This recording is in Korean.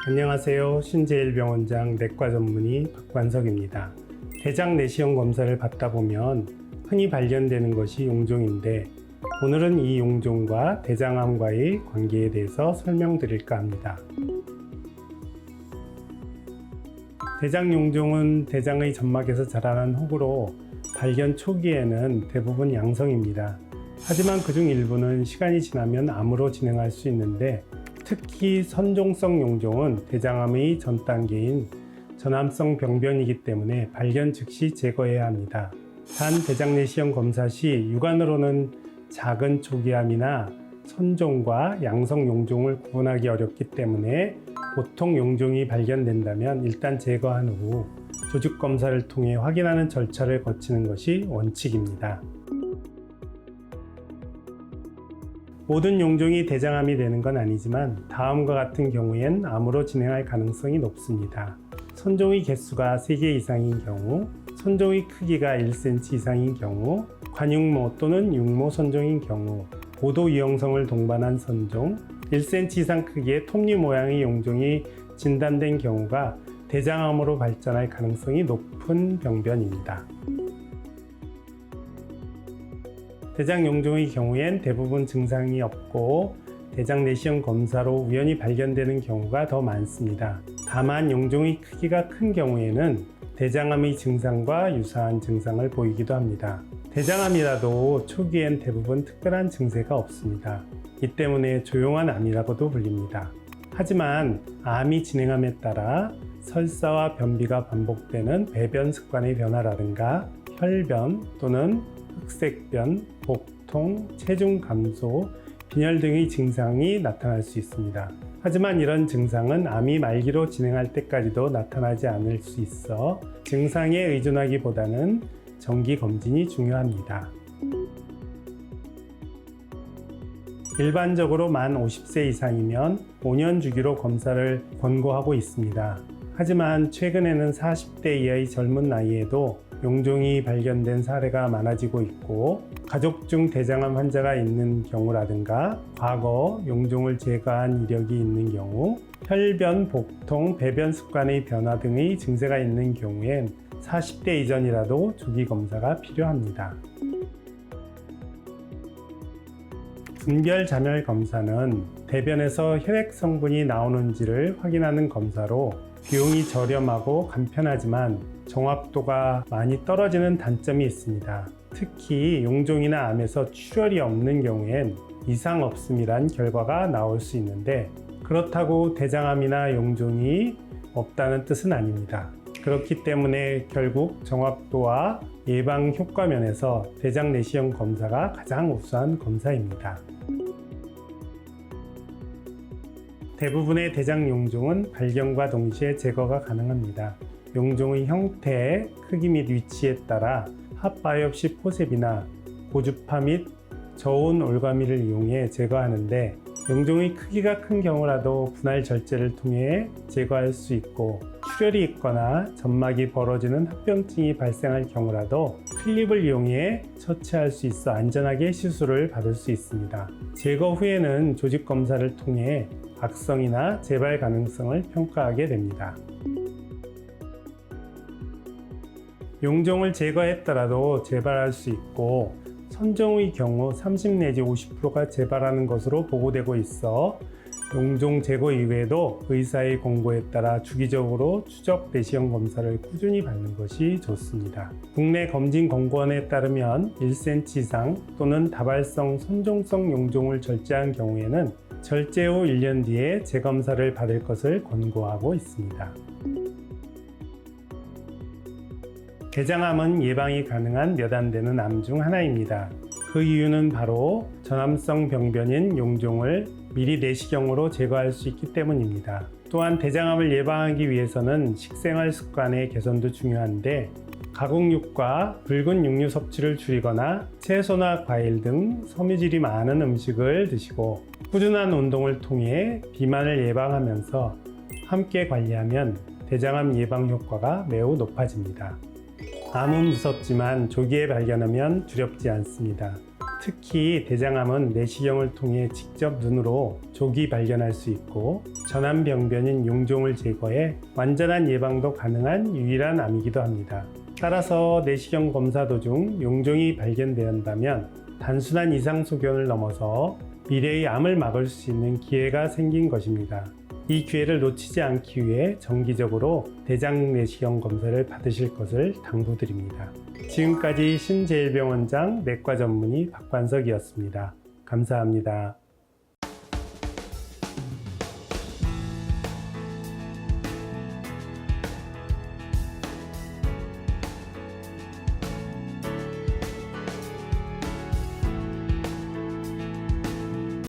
안녕하세요. 신제일병원장 내과 전문의 박관석입니다. 대장 내시경 검사를 받다 보면 흔히 발견되는 것이 용종인데 오늘은 이 용종과 대장암과의 관계에 대해서 설명드릴까 합니다. 대장 용종은 대장의 점막에서 자라는 혹으로 발견 초기에는 대부분 양성입니다. 하지만 그중 일부는 시간이 지나면 암으로 진행할 수 있는데 특히 선종성 용종은 대장암의 전 단계인 전암성 병변이기 때문에 발견 즉시 제거해야 합니다. 단 대장 내시경 검사 시 육안으로는 작은 초기암이나 선종과 양성 용종을 구분하기 어렵기 때문에 보통 용종이 발견된다면 일단 제거한 후 조직 검사를 통해 확인하는 절차를 거치는 것이 원칙입니다. 모든 용종이 대장암이 되는 건 아니지만 다음과 같은 경우엔 암으로 진행할 가능성이 높습니다. 선종의 개수가 3개 이상인 경우, 선종의 크기가 1cm 이상인 경우, 관육모 또는 육모 선종인 경우, 고도 유형성을 동반한 선종, 1cm 이상 크기의 톱니 모양의 용종이 진단된 경우가 대장암으로 발전할 가능성이 높은 병변입니다. 대장 용종의 경우엔 대부분 증상이 없고 대장 내시경 검사로 우연히 발견되는 경우가 더 많습니다. 다만 용종의 크기가 큰 경우에는 대장암의 증상과 유사한 증상을 보이기도 합니다. 대장암이라도 초기엔 대부분 특별한 증세가 없습니다. 이 때문에 조용한 암이라고도 불립니다. 하지만 암이 진행함에 따라 설사와 변비가 반복되는 배변 습관의 변화라든가 혈변 또는 흑색변, 복통, 체중 감소, 빈혈 등의 증상이 나타날 수 있습니다. 하지만 이런 증상은 암이 말기로 진행할 때까지도 나타나지 않을 수 있어 증상에 의존하기보다는 정기 검진이 중요합니다. 일반적으로 만 50세 이상이면 5년 주기로 검사를 권고하고 있습니다. 하지만 최근에는 40대 이하의 젊은 나이에도 용종이 발견된 사례가 많아지고 있고 가족 중 대장암 환자가 있는 경우라든가 과거 용종을 제거한 이력이 있는 경우 혈변, 복통, 배변 습관의 변화 등의 증세가 있는 경우엔 40대 이전이라도 조기 검사가 필요합니다. 분별 잔열 검사는 대변에서 혈액 성분이 나오는지를 확인하는 검사로 비용이 저렴하고 간편하지만 정확도가 많이 떨어지는 단점이 있습니다. 특히 용종이나 암에서 출혈이 없는 경우엔 이상 없음이란 결과가 나올 수 있는데 그렇다고 대장암이나 용종이 없다는 뜻은 아닙니다. 그렇기 때문에 결국 정확도와 예방 효과 면에서 대장 내시경 검사가 가장 우수한 검사입니다. 대부분의 대장 용종은 발견과 동시에 제거가 가능합니다. 용종의 형태, 크기 및 위치에 따라 핫바이옵시 포셉이나 고주파 및 저온 올가미를 이용해 제거하는데 용종의 크기가 큰 경우라도 분할 절제를 통해 제거할 수 있고 출혈이 있거나 점막이 벌어지는 합병증이 발생할 경우라도 클립을 이용해 처치할 수 있어 안전하게 시술을 받을 수 있습니다. 제거 후에는 조직 검사를 통해 악성이나 재발 가능성을 평가하게 됩니다. 용종을 제거했더라도 재발할 수 있고 선종의 경우 30 내지 50%가 재발하는 것으로 보고되고 있어 용종 제거 이외에도 의사의 권고에 따라 주기적으로 추적 내시경 검사를 꾸준히 받는 것이 좋습니다. 국내 검진권고원에 따르면 1cm 이상 또는 다발성 선종성 용종을 절제한 경우에는 절제 후 1년 뒤에 재검사를 받을 것을 권고하고 있습니다. 대장암은 예방이 가능한 몇 안 되는 암 중 하나입니다. 그 이유는 바로 전암성 병변인 용종을 미리 내시경으로 제거할 수 있기 때문입니다. 또한 대장암을 예방하기 위해서는 식생활 습관의 개선도 중요한데 가공육과 붉은 육류 섭취를 줄이거나 채소나 과일 등 섬유질이 많은 음식을 드시고 꾸준한 운동을 통해 비만을 예방하면서 함께 관리하면 대장암 예방 효과가 매우 높아집니다. 암은 무섭지만 조기에 발견하면 두렵지 않습니다. 특히 대장암은 내시경을 통해 직접 눈으로 조기 발견할 수 있고 전암병변인 용종을 제거해 완전한 예방도 가능한 유일한 암이기도 합니다. 따라서 내시경 검사 도중 용종이 발견된다면 단순한 이상 소견을 넘어서 미래의 암을 막을 수 있는 기회가 생긴 것입니다. 이 기회를 놓치지 않기 위해 정기적으로 대장 내시경 검사를 받으실 것을 당부드립니다. 지금까지 신제일병원장 내과 전문의 박관석이었습니다. 감사합니다.